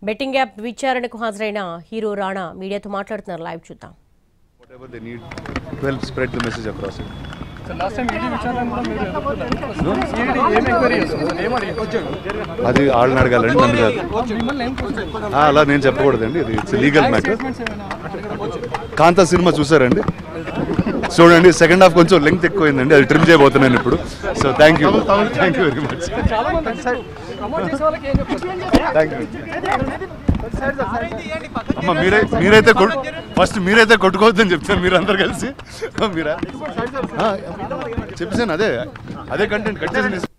Betting app విచారణకు హాజరైన hero Rana మీడియాతో మాట్లాడుతున్నారు. లైవ్ చూద్దాం. Whatever they need to help spread the message across it. So last time ED విచారణ మీరు CID ఏం ఎంక్వైరీ చేస్తారు? ఏం అడిగారు? అది వాళ్ళని అడగాలండి, నన్ను కాదు. అలా నేను చెప్పకూడదండి, ఇది it's legal matter. Kaantha cinema చూసారండి? చూడండి, సెకండ్ హాఫ్ కొంచెం లెంగ్త్ ఎక్కువైందండి, అది ట్రిమ్ చేయబోతున్నాను ఇప్పుడు. So thank you very much. Thank you. అమ్మ మీరైతే కొట్టుకోవద్దని చెప్తాను, మీరు అందరు కలిసి మీరా చెప్పేసాను. అదే కంటెంట్ కట్ చేసి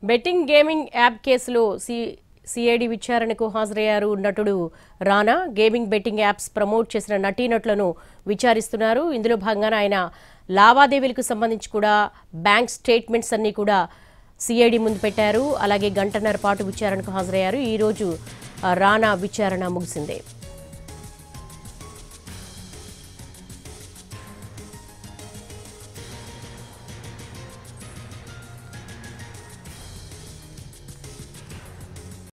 బెట్టింగ్ గేమింగ్ యాప్ కేసులో సిఐడి విచారణకు హాజరయ్యారు నటుడు రానా. గేమింగ్ బెట్టింగ్ యాప్స్ ప్రమోట్ చేసిన నటీనటులను విచారిస్తున్నారు. ఇందులో భాగంగానే ఆయన లావాదేవీలకు సంబంధించి కూడా బ్యాంక్ స్టేట్మెంట్స్ అన్నీ కూడా సిఐడి ముందు పెట్టారు. అలాగే గంటన్నర పాటు విచారణకు హాజరయ్యారు. ఈరోజు రానా విచారణ ముగిసింది.